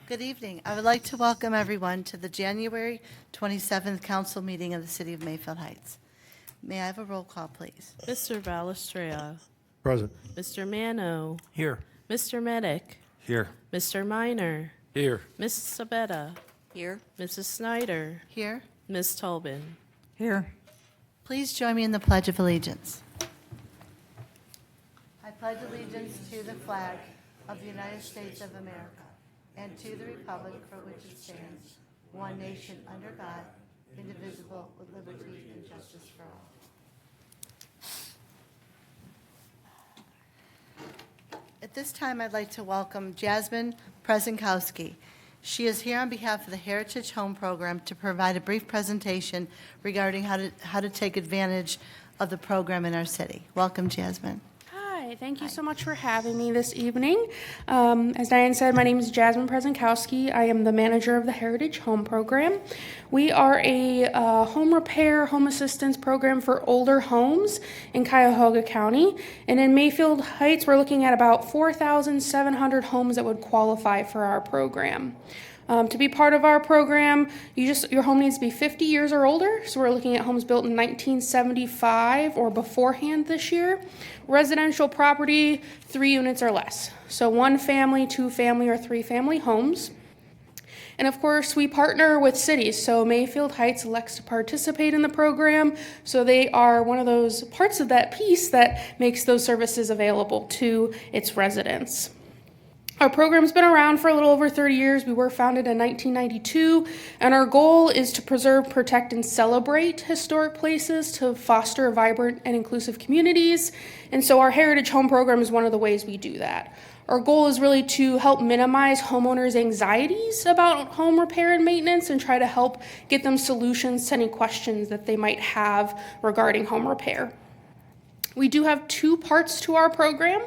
Good evening. I would like to welcome everyone to the January 27th council meeting of the City of Mayfield Heights. May I have a roll call, please? Mr. Balestrea, Present. Mr. Mano, Here. Mr. Medic, Here. Mr. Minor, Here. Ms. Sabetta, Here. Mrs. Snyder, Here. Ms. Tobin. Here. Please join me in the Pledge of Allegiance. I pledge allegiance to the flag of the United States of America and to the republic for which it stands, one nation under God, indivisible, with liberty and justice for all. At this time, I'd like to welcome Jasmine Prezenkowski. She is here on behalf of the Heritage Home Program to provide a brief presentation regarding how to take advantage of the program in our city. Welcome, Jasmine. Hi, thank you so much for having me this evening. As Diane said, my name is Jasmine Prezenkowski. I am the manager of the Heritage Home Program. We are a home repair, home assistance program for older homes in Cuyahoga County. And in Mayfield Heights, we're looking at about 4,700 homes that would qualify for our program. To be part of our program, your home needs to be 50 years or older. So we're looking at homes built in 1975 or beforehand this year. Residential property, 3 units or less. So 1 family, 2 family, or 3 family homes. And of course, we partner with cities. So Mayfield Heights elects to participate in the program. So they are one of those parts of that piece that makes those services available to its residents. Our program's been around for a little over 30 years. We were founded in 1992, and our goal is to preserve, protect, and celebrate historic places to foster vibrant and inclusive communities. And so our Heritage Home Program is one of the ways we do that. Our goal is really to help minimize homeowners' anxieties about home repair and maintenance and try to help get them solutions to any questions that they might have regarding home repair. We do have 2 parts to our program.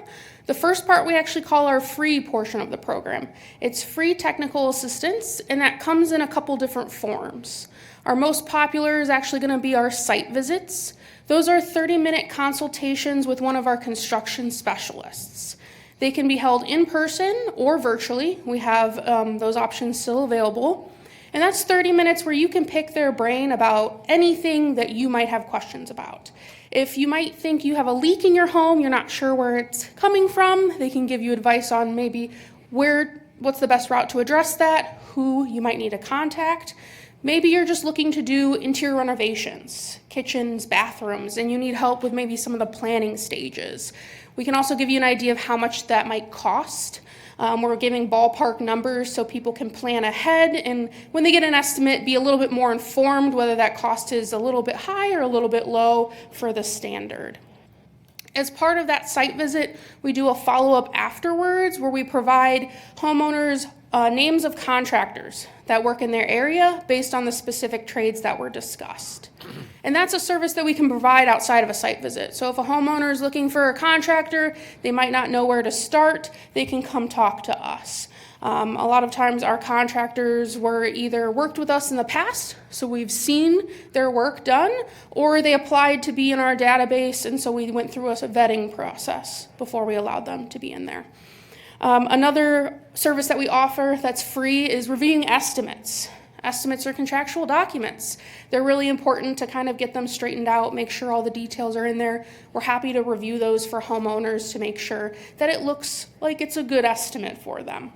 The first part we actually call our free portion of the program. It's free technical assistance, and that comes in a couple different forms. Our most popular is actually going to be our site visits. Those are 30-minute consultations with one of our construction specialists. They can be held in person or virtually. We have those options still available. And that's 30 minutes where you can pick their brain about anything that you might have questions about. If you might think you have a leak in your home, you're not sure where it's coming from, they can give you advice on maybe what's the best route to address that, who you might need to contact. Maybe you're just looking to do interior renovations, kitchens, bathrooms, and you need help with maybe some of the planning stages. We can also give you an idea of how much that might cost. We're giving ballpark numbers so people can plan ahead, and when they get an estimate, be a little bit more informed whether that cost is a little bit high or a little bit low for the standard. As part of that site visit, we do a follow-up afterwards where we provide homeowners names of contractors that work in their area based on the specific trades that were discussed. And that's a service that we can provide outside of a site visit. So if a homeowner is looking for a contractor, they might not know where to start, they can come talk to us. A lot of times our contractors were either worked with us in the past, so we've seen their work done, or they applied to be in our database, and so we went through a vetting process before we allowed them to be in there. Another service that we offer that's free is reviewing estimates. Estimates are contractual documents. They're really important to kind of get them straightened out, make sure all the details are in there. We're happy to review those for homeowners to make sure that it looks like it's a good estimate for them.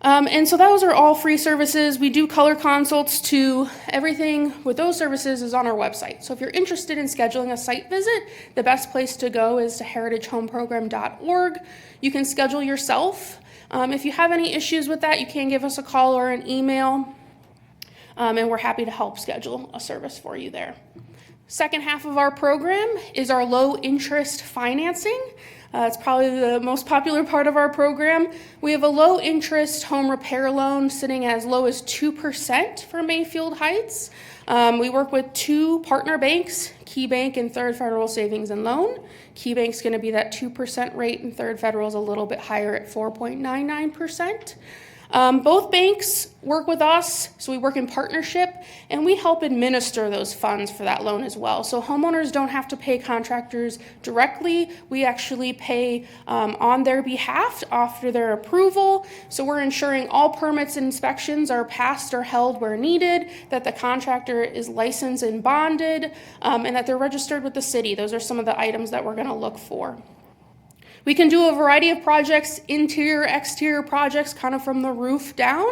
And so those are all free services. We do color consults too. Everything with those services is on our website. So if you're interested in scheduling a site visit, the best place to go is to heritagehomeprogram.org. You can schedule yourself. If you have any issues with that, you can give us a call or an email, and we're happy to help schedule a service for you there. Second half of our program is our low interest financing. It's probably the most popular part of our program. We have a low interest home repair loan sitting as low as 2% for Mayfield Heights. We work with 2 partner banks, KeyBank and Third Federal Savings and Loan. KeyBank's going to be that 2% rate, and Third Federal is a little bit higher at 4.99%. Both banks work with us, so we work in partnership, and we help administer those funds for that loan as well. So homeowners don't have to pay contractors directly. We actually pay on their behalf after their approval. So we're ensuring all permits and inspections are passed or held where needed, that the contractor is licensed and bonded, and that they're registered with the city. Those are some of the items that we're going to look for. We can do a variety of projects, interior, exterior projects, kind of from the roof down.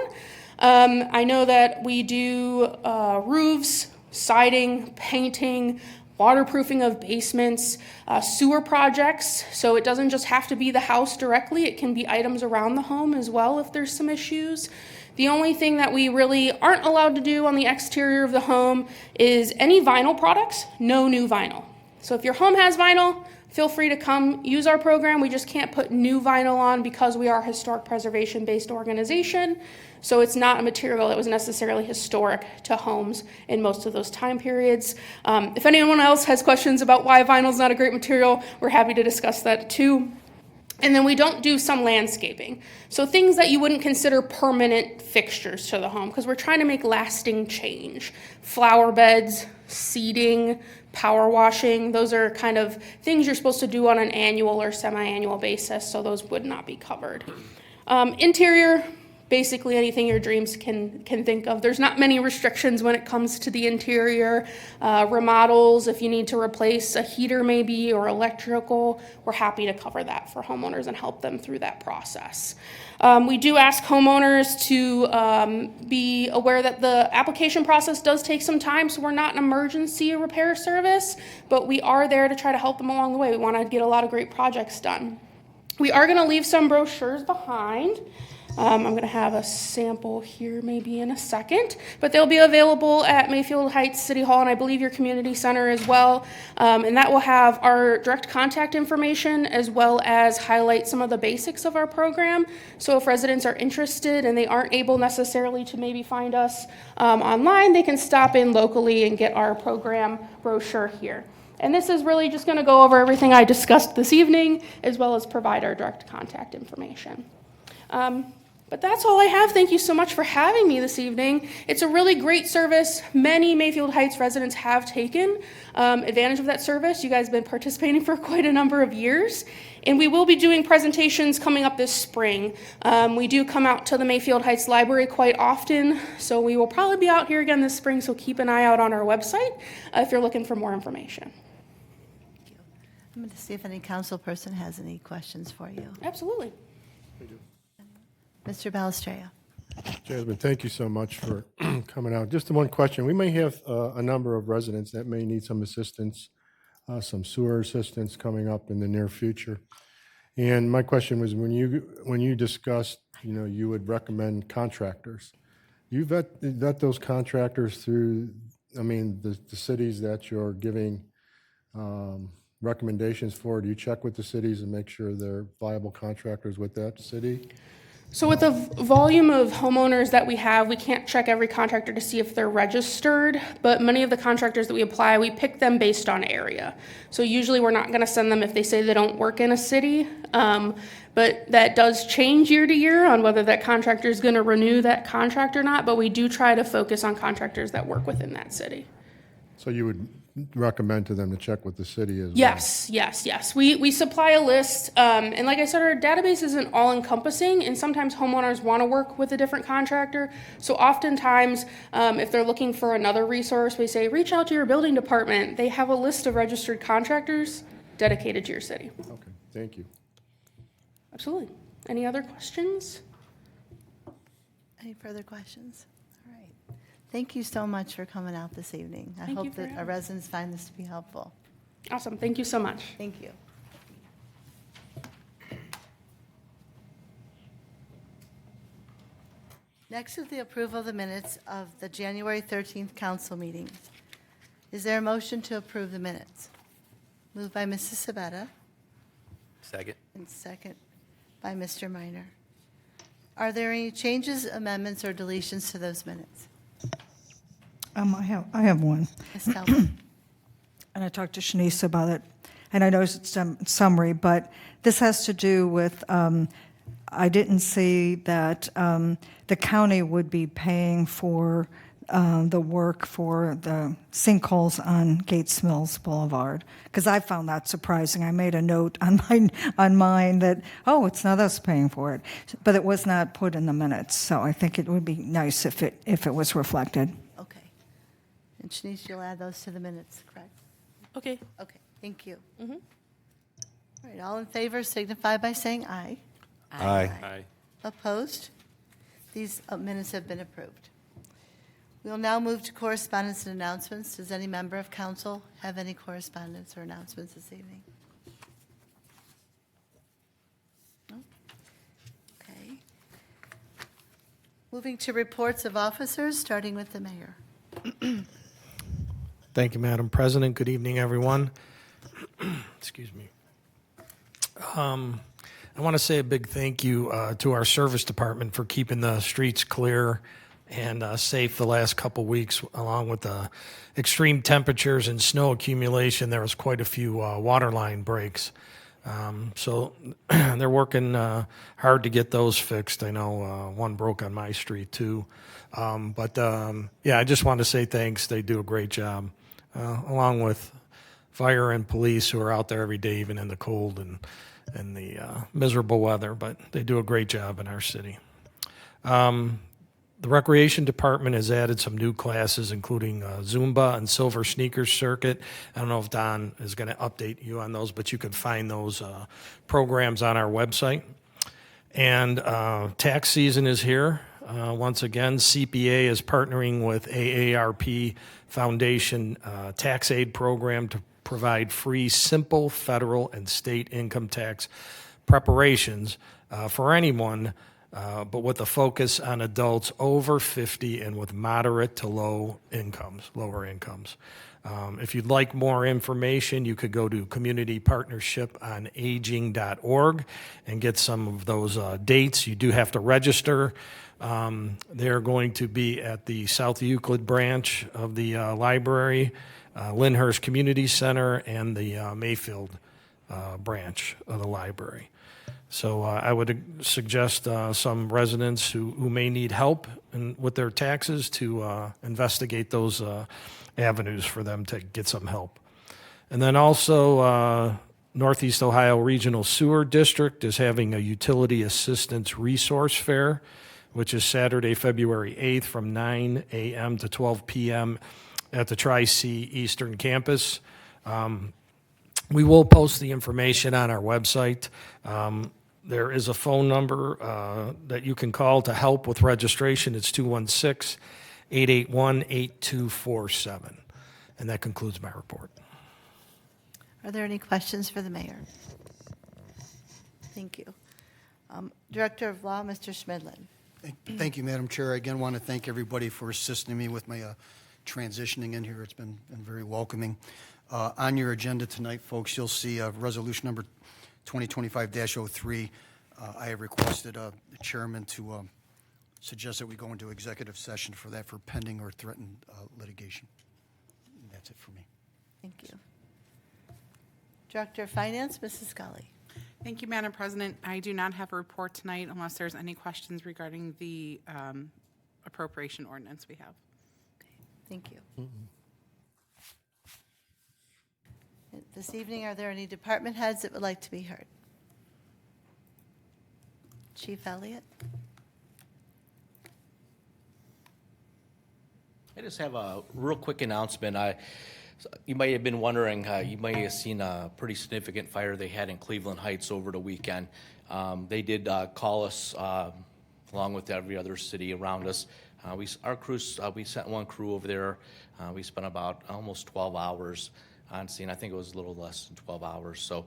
I know that we do roofs, siding, painting, waterproofing of basements, sewer projects. So it doesn't just have to be the house directly. It can be items around the home as well if there's some issues. The only thing that we really aren't allowed to do on the exterior of the home is any vinyl products, no new vinyl. So if your home has vinyl, feel free to come use our program. We just can't put new vinyl on because we are a historic preservation-based organization. So it's not a material that was necessarily historic to homes in most of those time periods. If anyone else has questions about why vinyl is not a great material, we're happy to discuss that too. And then we don't do some landscaping. So things that you wouldn't consider permanent fixtures to the home because we're trying to make lasting change. Flower beds, seeding, power washing, those are kind of things you're supposed to do on an annual or semi-annual basis, so those would not be covered. Interior, basically anything your dreams can think of. There's not many restrictions when it comes to the interior. Remodels, if you need to replace a heater maybe or electrical, we're happy to cover that for homeowners and help them through that process. We do ask homeowners to be aware that the application process does take some time, so we're not an emergency repair service, but we are there to try to help them along the way. We want to get a lot of great projects done. We are going to leave some brochures behind. I'm going to have a sample here maybe in a second, but they'll be available at Mayfield Heights City Hall and I believe your community center as well. And that will have our direct contact information as well as highlight some of the basics of our program. So if residents are interested and they aren't able necessarily to maybe find us online, they can stop in locally and get our program brochure here. And this is really just going to go over everything I discussed this evening as well as provide our direct contact information. But that's all I have. Thank you so much for having me this evening. It's a really great service. Many Mayfield Heights residents have taken advantage of that service. You guys have been participating for quite a number of years. And we will be doing presentations coming up this spring. We do come out to the Mayfield Heights Library quite often, so we will probably be out here again this spring, so keep an eye out on our website if you're looking for more information. I'm going to see if any council person has any questions for you. Absolutely. Mr. Balistreo. Jasmine, thank you so much for coming out. Just one question. We may have a number of residents that may need some assistance, some sewer assistance coming up in the near future. And my question was, when you discussed, you would recommend contractors. You vet those contractors through, the cities that you're giving recommendations for. Do you check with the cities and make sure they're viable contractors with that city? So with the volume of homeowners that we have, we can't check every contractor to see if they're registered, but many of the contractors that we apply, we pick them based on area. So usually we're not going to send them if they say they don't work in a city, but that does change year to year on whether that contractor is going to renew that contract or not, but we do try to focus on contractors that work within that city. So you would recommend to them to check with the city as well? Yes. We supply a list, and like I said, our database isn't all-encompassing, and sometimes homeowners want to work with a different contractor. So oftentimes, if they're looking for another resource, we say, reach out to your building department. They have a list of registered contractors dedicated to your city. Okay, thank you. Absolutely. Any other questions? Any further questions? All right. Thank you so much for coming out this evening. I Thank you hope for that having our me. residents find this to be helpful. Awesome. Thank you so much. Thank you. Next is the approval of the minutes of the January 13th council meeting. Is there a motion to approve the minutes? Moved by Mrs. Sabetta Second. and second by Mr. Minor. Are there any changes, amendments, or deletions to those minutes? I have one, Ms. Talbot? and I talked to Shanice about it, and I know it's summary, but this has to do with I didn't see that the county would be paying for the work for the sinkholes on Gates Mills Boulevard, because I found that surprising. I made a note on mine that, oh, it's not us paying for it, but it was not put in the minutes. So I think it would be nice if it was reflected. Okay. And Shanice, you'll add those to the minutes, correct? Okay. Okay, thank you. All right, all in favor signify by saying aye. Aye. Opposed? These minutes have been approved. We'll now move to correspondence and announcements. Does any member of council have any correspondence or announcements this evening? No? Okay. Moving to reports of officers, starting with the mayor. Thank you, Madam President. Good evening, everyone. Excuse me. I want to say a big thank you to our service department for keeping the streets clear and safe the last couple weeks, along with the extreme temperatures and snow accumulation. There was quite a few water line breaks. So they're working hard to get those fixed. I know one broke on my street too. Yeah, I just want to say thanks. They do a great job, along with fire and police who are out there every day, even in the cold and the miserable weather. But they do a great job in our city. The Recreation Department has added some new classes, including Zumba and Silver Sneakers Circuit. I don't know if Don is going to update you on those, but you can find those programs on our website. And tax season is here. Once again, CPA is partnering with AARP Foundation Tax Aid Program to provide free, simple federal and state income tax preparations for anyone, but with a focus on adults over 50 and with moderate to lower incomes. If you'd like more information, you could go to communitypartnership.on-aging.org and get some of those dates. You do have to register. They're going to be at the South Euclid branch of the library, Lyndhurst Community Center, and the Mayfield branch of the library. So I would suggest some residents who may need help with their taxes to investigate those avenues for them to get some help. And then also Northeast Ohio Regional Sewer District is having a utility assistance resource fair, which is Saturday, February 8th from 9 a.m. to 12 p.m. at the Tri-C Eastern Campus. We will post the information on our website. There is a phone number that you can call to help with registration. It's 216-881-8247. And that concludes my report. Are there any questions for the mayor? Thank you. Director of Law, Mr. Schmidlin. Thank you, Madam Chair. I again want to thank everybody for assisting me with my transitioning in here. It's been very welcoming. On your agenda tonight, folks, you'll see resolution number 2025-03. I have requested the chairman to suggest that we go into executive session for that for pending or threatened litigation. And that's it for me. Thank you. Director of Finance, Mrs. Scully. Thank you, Madam President. I do not have a report tonight unless there's any questions regarding the appropriation ordinance we have. Okay, thank you. This evening, are there any department heads that would like to be heard? Chief Elliott? I just have a real quick announcement. You might have been wondering, you might have seen a pretty significant fire they had in Cleveland Heights over the weekend. They did call us along with every other city around us. Our crews, we sent one crew over there. We spent about almost 12 hours on scene. I think it was a little less than 12 hours. So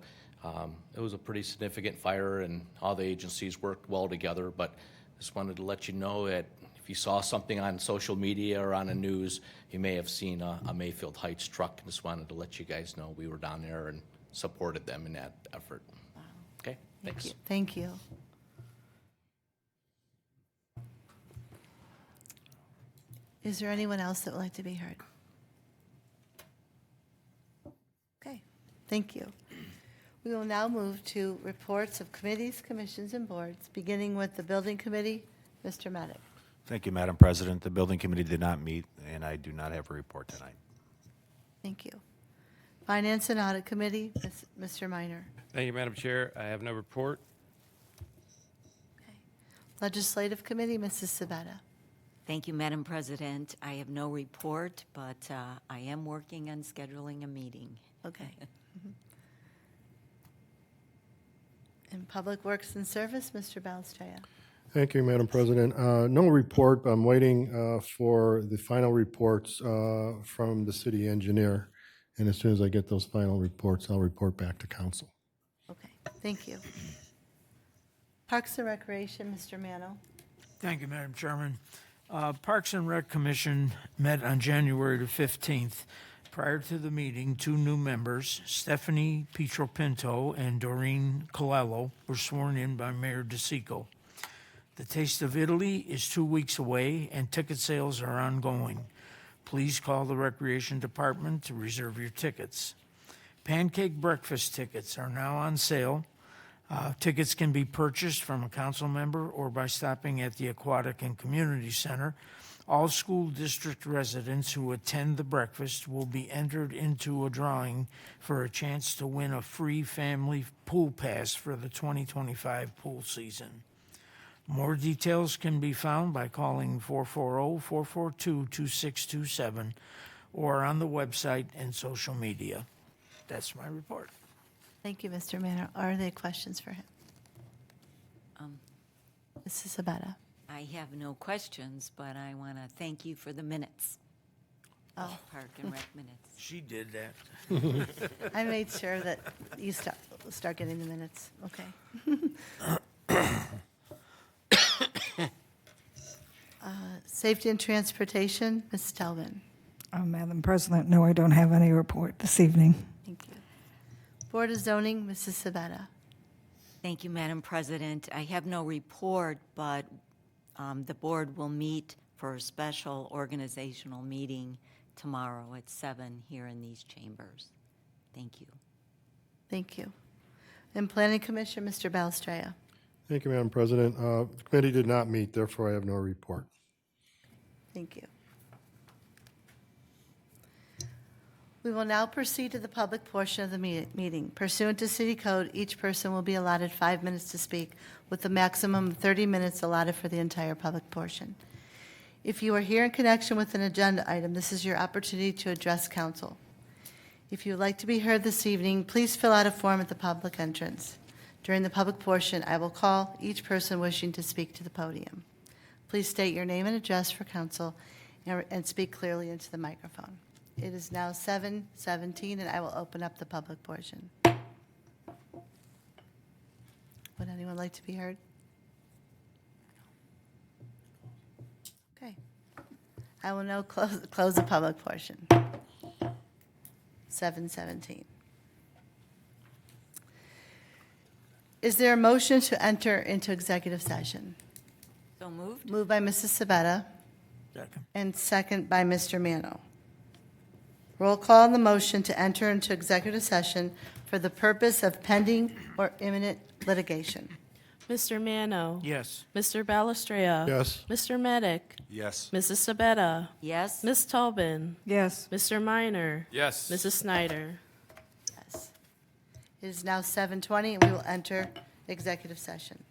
it was a pretty significant fire, and all the agencies worked well together. But just wanted to let you know that if you saw something on social media or on the news, you may have seen a Mayfield Heights truck. Just wanted to let you guys know we were down there and supported them in that effort. Wow. Okay, thanks. Thank you. Is there anyone else that would like to be heard? Okay, thank you. We will now move to reports of committees, commissions, and boards, beginning with the Building Committee. Mr. Medic. Thank you, Madam President. The Building Committee did not meet, and I do not have a report tonight. Thank you. Finance and Audit Committee, Mr. Minor. Thank you, Madam Chair. I have no report. Legislative Committee, Mrs. Sabetta. Thank you, Madam President. I have no report, but I am working on scheduling a meeting. Okay. And Public Works and Service, Mr. Balestria. Thank you, Madam President. No report, but I'm waiting for the final reports from the city engineer. And as soon as I get those final reports, I'll report back to council. Okay, thank you. Parks and Recreation, Mr. Mano. Thank you, Madam Chairman. Parks and Rec Commission met on January the 15th. Prior to the meeting, 2 new members, Stephanie Pietro-Pinto and Doreen Colello, were sworn in by Mayor DeSico. The Taste of Italy is 2 weeks away, and ticket sales are ongoing. Please call the Recreation Department to reserve your tickets. Pancake breakfast tickets are now on sale. Tickets can be purchased from a council member or by stopping at the Aquatic and Community Center. All school district residents who attend the breakfast will be entered into a drawing for a chance to win a free family pool pass for the 2025 pool season. More details can be found by calling 440-442-2627 or on the website and social media. That's my report. Thank you, Mr. Mano. Are there questions for him? Mrs. Sabetta. I have no questions, but I want to thank you for the minutes. Oh. Park and Rec minutes. She did that. I made sure that you start getting the minutes. Okay. Safety and Transportation, Ms. Stelman. Madam President, no, I don't have any report this evening. Thank you. Board of Zoning, Mrs. Sabetta. Thank you, Madam President. I have no report, but the board will meet for a special organizational meeting tomorrow at 7 here in these chambers. Thank you. Thank you. And Planning Commission, Mr. Balestria. Thank you, Madam President. The committee did not meet, therefore I have no report. Thank you. We will now proceed to the public portion of the meeting. Pursuant to City Code, each person will be allotted 5 minutes to speak, with a maximum of 30 minutes allotted for the entire public portion. If you are here in connection with an agenda item, this is your opportunity to address council. If you would like to be heard this evening, please fill out a form at the public entrance. During the public portion, I will call each person wishing to speak to the podium. Please state your name and address for council and speak clearly into the microphone. It is now 7:17, and I will open up the public portion. Would anyone like to be heard? Okay. I will now close the public portion. 7:17. Is there a motion to enter into executive session? So moved? Moved by Mrs. Sabetta Second. and second by Mr. Mano. Roll call on the motion to enter into executive session for the purpose of pending or imminent litigation. Mr. Mano. Yes. Mr. Balestria. Yes. Mr. Medic. Yes. Mrs. Sabetta. Yes? Ms. Tobin. Yes. Mr. Minor. Yes. Mrs. Snyder. Yes. It is now 7:20, and we will enter executive session.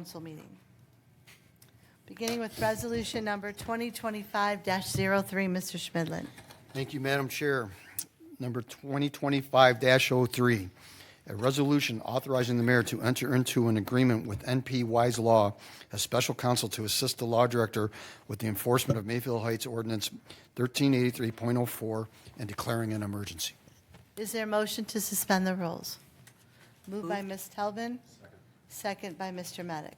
council meeting. Beginning with resolution number 2025-03, Mr. Schmidlin. Thank you, Madam Chair. Number 2025-03, a resolution authorizing the mayor to enter into an agreement with NP Wise Law as special counsel to assist the law director with the enforcement of Mayfield Heights Ordinance 1383.04 and declaring an emergency. Is there a motion to suspend the rules? Moved by Ms. Telvin. Second by Mr. Medic.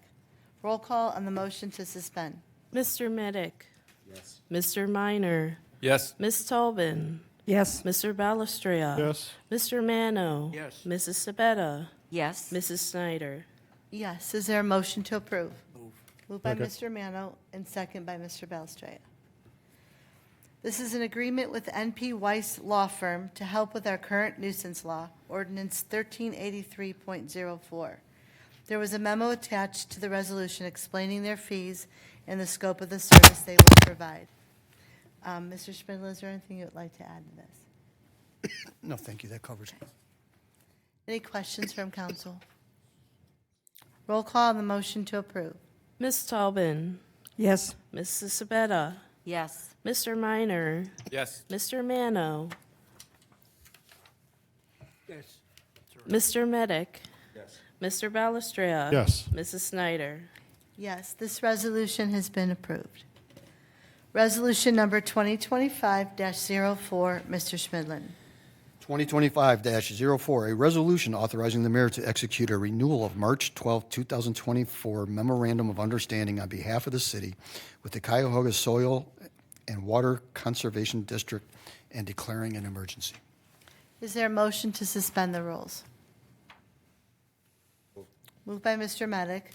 Roll call on the motion to suspend. Mr. Medic. Yes. Mr. Minor. Yes. Ms. Tobin. Yes. Mr. Balestria. Yes. Mr. Mano. Yes. Mrs. Sabetta. Yes. Mrs. Snyder. Yes. Is there a motion to approve? Moved by Second. Mr. Mano and second by Mr. Balestria. This is an agreement with NP Weiss Law Firm to help with our current nuisance law, Ordinance 1383.04. There was a memo attached to the resolution explaining their fees and the scope of the service they will provide. Mr. Schmidl, is there anything you would like to add to this? No, thank you. That covers it. Any questions from council? Roll call on the motion to approve. Ms. Tobin. Yes. Mrs. Sabetta. Yes. Mr. Minor. Yes. Mr. Mano. Yes. Mr. Medic. Yes. Mr. Balestria. Yes. Mrs. Snyder. Yes, this resolution has been approved. Resolution number 2025-04, Mr. Schmidlin. 2025-04, a resolution authorizing the mayor to execute a renewal of March 12, 2024 memorandum of understanding on behalf of the city with the Cuyahoga Soil and Water Conservation District and declaring an emergency. Is there a motion to suspend the rules? Moved by Mr. Medic,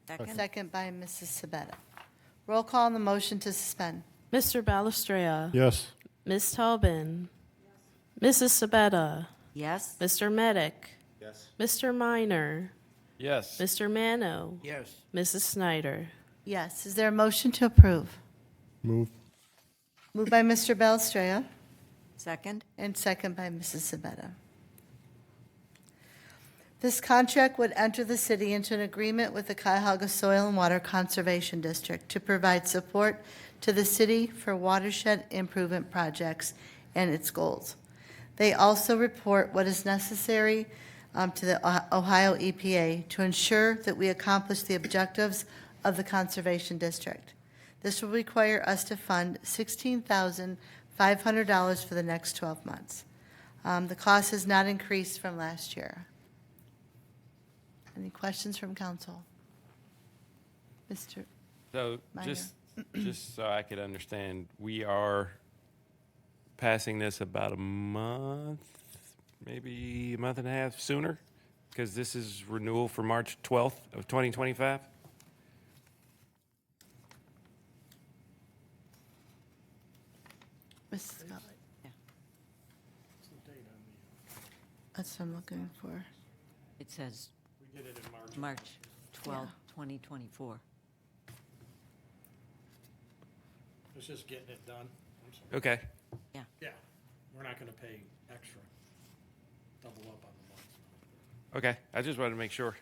Second. second by Mrs. Sabetta. Roll call on the motion to suspend. Mr. Balestria. Yes. Ms. Tobin. Mrs. Sabetta. Yes. Mr. Medic. Yes. Mr. Minor. Yes. Mr. Mano. Yes. Mrs. Snyder. Yes, is there a motion to approve? Move. Moved by Mr. Balestria Second. and second by Mrs. Sabetta. This contract would enter the city into an agreement with the Cuyahoga Soil and Water Conservation District to provide support to the city for watershed improvement projects and its goals. They also report what is necessary to the Ohio EPA to ensure that we accomplish the objectives of the Conservation District. This will require us to fund $16,500 for the next 12 months. The cost has not increased from last year. Any questions from council? Mr. So Minor. just so I could understand, we are passing this about a month, maybe a month and a half sooner? Because this is renewal for March 12th of 2025? Mrs. Scott. That's what I'm looking for. It says March 12, 2024. It's just getting it done. I'm sorry. Okay. Yeah. Yeah, we're not going to pay extra, double up on the months. Okay, I just wanted to make sure.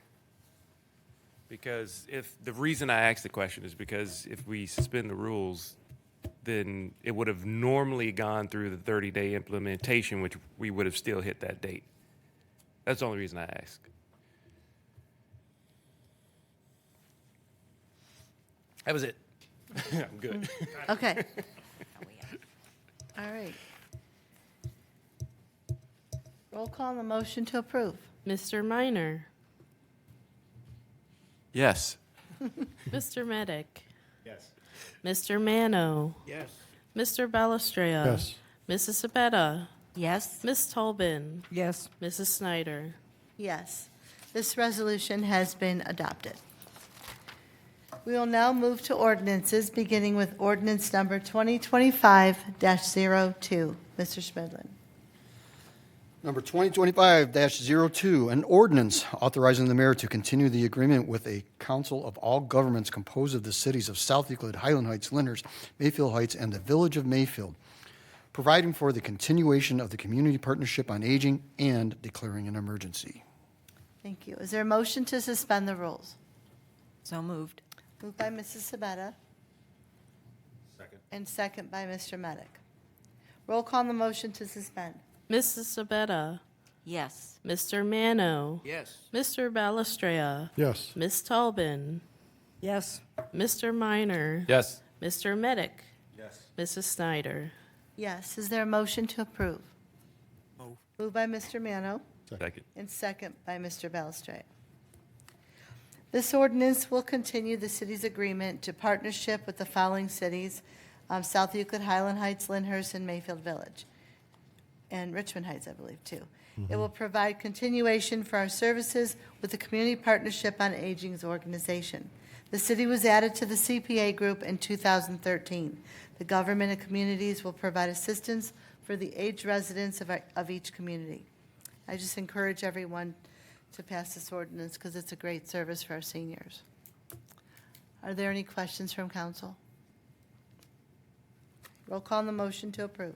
Because if, the reason I asked the question is because if we suspend the rules, then it would have normally gone through the 30-day implementation, which we would have still hit that date. That's the only reason I asked. That was it. I'm good. Okay. All right. Roll call on the motion to approve. Mr. Minor. Yes. Mr. Medic. Yes. Mr. Mano. Yes. Mr. Balestria. Yes. Mrs. Sabetta. Yes. Ms. Tobin. Yes. Mrs. Snyder. Yes. This resolution has been adopted. We will now move to ordinances, beginning with ordinance number 2025-02. Mr. Schmidlin. Number 2025-02, an ordinance authorizing the mayor to continue the agreement with a council of all governments composed of the cities of South Euclid, Highland Heights, Lyndhurst, Mayfield Heights, and the Village of Mayfield, providing for the continuation of the Community Partnership on Aging and declaring an emergency. Thank you. Is there a motion to suspend the rules? So moved. Moved by Mrs. Sabetta. Second. And second by Mr. Medic. Roll call on the motion to suspend. Mrs. Sabetta, Yes. Mr. Mano, Yes. Mr. Balestria, Yes. Ms. Tobin, Yes. Mr. Minor, Yes. Mr. Medic, Yes. Mrs. Snyder. Yes. Is there a motion to approve? Moved by Mr. Mano Second. and second by Mr. Balestra. This ordinance will continue the city's agreement to partnership with the following cities, South Euclid, Highland Heights, Lyndhurst, and Mayfield Village, and Richmond Heights, I believe, too. It will provide continuation for our services with the Community Partnership on Aging's organization. The city was added to the CPA group in 2013. The government and communities will provide assistance for the aged residents of each community. I just encourage everyone to pass this ordinance because it's a great service for our seniors. Are there any questions from council? Roll call on the motion to approve.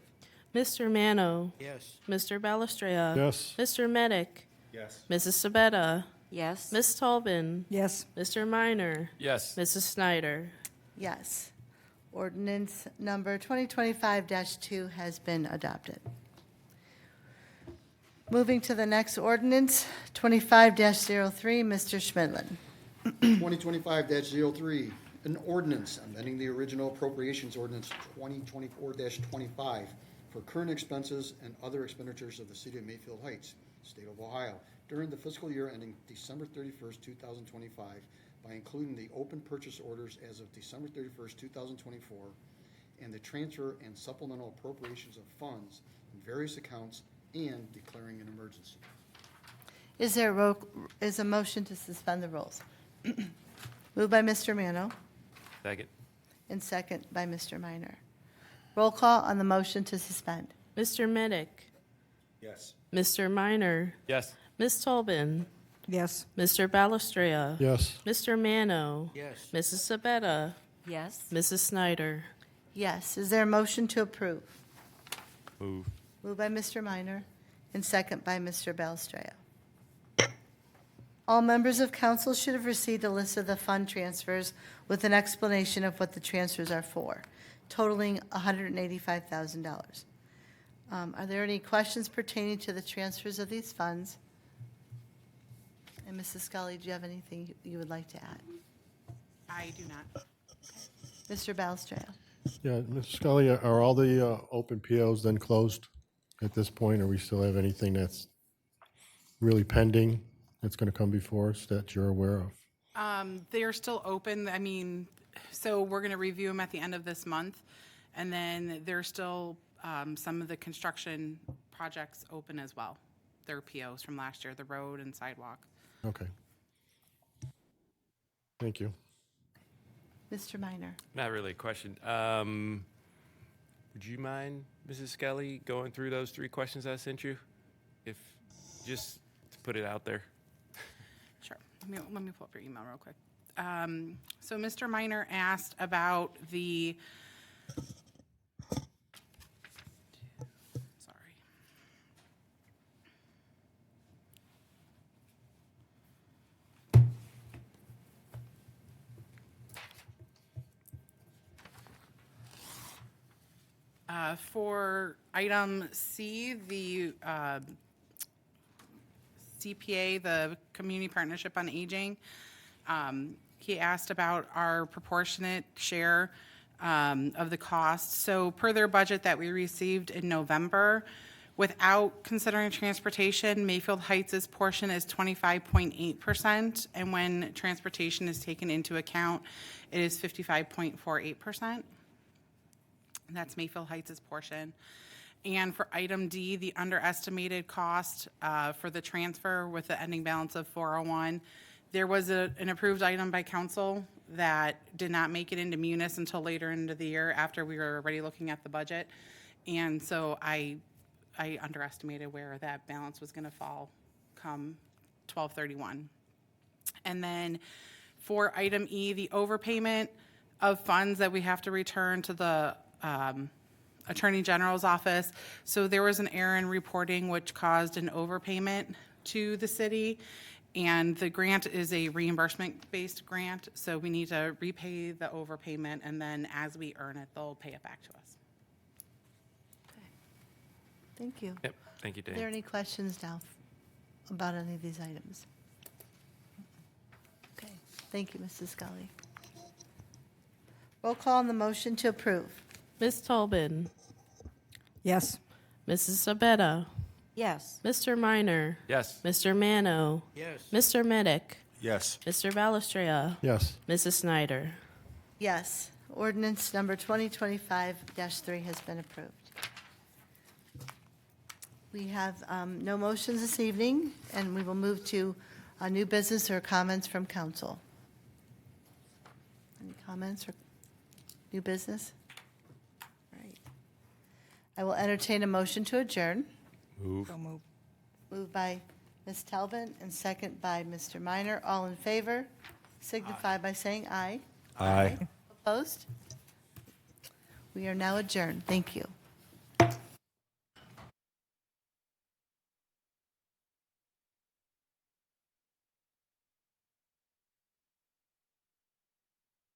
Mr. Mano, Yes. Mr. Balestria. Yes. Mr. Medic, Yes. Mrs. Sabetta, Yes. Ms. Tobin, Yes. Mr. Minor, Yes. Mrs. Snyder. Yes. Ordinance number 2025-2 has been adopted. Moving to the next ordinance, 25-03, Mr. Schmidlin. 2025-03, an ordinance amending the original appropriations ordinance 2024-25 for current expenses and other expenditures of the city of Mayfield Heights, state of Ohio, during the fiscal year ending December 31st, 2025, by including the open purchase orders as of December 31st, 2024, and the transfer and supplemental appropriations of funds in various accounts and declaring an emergency. Is there a motion to suspend the rules? Moved by Mr. Mano Second. and second by Mr. Minor. Roll call on the motion to suspend. Mr. Medic, Yes. Mr. Minor, Yes. Ms. Tobin, Yes. Mr. Balestria. Yes. Mr. Mano. Yes. Mrs. Sabetta, Yes. Mrs. Snyder. Yes. Is there a motion to approve? Move. Moved by Mr. Minor and second by Mr. Balestria. All members of council should have received a list of the fund transfers with an explanation of what the transfers are for, totaling $185,000. Are there any questions pertaining to the transfers of these funds? And Mrs. Scully, do you have anything you would like to add? I do not. Mr. Balestria? Yeah, Mr. Scully, are all the open POs then closed at this point, or we still have anything that's really pending that's going to come before us that you're aware of? They are still open. I mean, so we're going to review them at the end of this month. And then there's still some of the construction projects open as well. Their POs from last year, the road and sidewalk. Okay. Thank you. Mr. Minor? Not really a question. Would you mind, Mrs. Skelly, going through those 3 questions I sent you? If, just to put it out there. Sure. Let me pull up your email real quick. So Mr. Minor asked about the, sorry. For item C, the CPA, the Community Partnership on Aging, he asked about our proportionate share of the cost. So per their budget that we received in November, without considering transportation, Mayfield Heights' portion is 25.8%, and when transportation is taken into account, it is 55.48%. That's Mayfield Heights' portion. And for item D, the underestimated cost for the transfer with the ending balance of 401, there was an approved item by council that did not make it into Munis until later into the year after we were already looking at the budget. And so I underestimated where that balance was going to fall come 12/31. And then for item E, the overpayment of funds that we have to return to the Attorney General's office. So there was an error in reporting which caused an overpayment to the city. And the grant is a reimbursement-based grant, so we need to repay the overpayment, and then as we earn it, they'll pay it back to us. Thank you. Yep, thank you, Are there Dave. any questions now about any of these items? Okay, thank you, Mrs. Scully. Roll call on the motion to approve. Ms. Tobin, Yes. Mrs. Sabetta, Yes. Mr. Minor, Yes. Mr. Mano, Yes. Mr. Medic, Yes. Mr. Balestria, Yes. Mrs. Snyder. Yes, ordinance number 2025-3 has been approved. We have no motions this evening, and we will move to new business or comments from council. Any comments or new business? Right. I will entertain a motion to adjourn. Move. Moved by Ms. Talbot and second by Mr. Minor. All in favor signify by saying aye. Aye. Opposed? We are now adjourned. Thank you.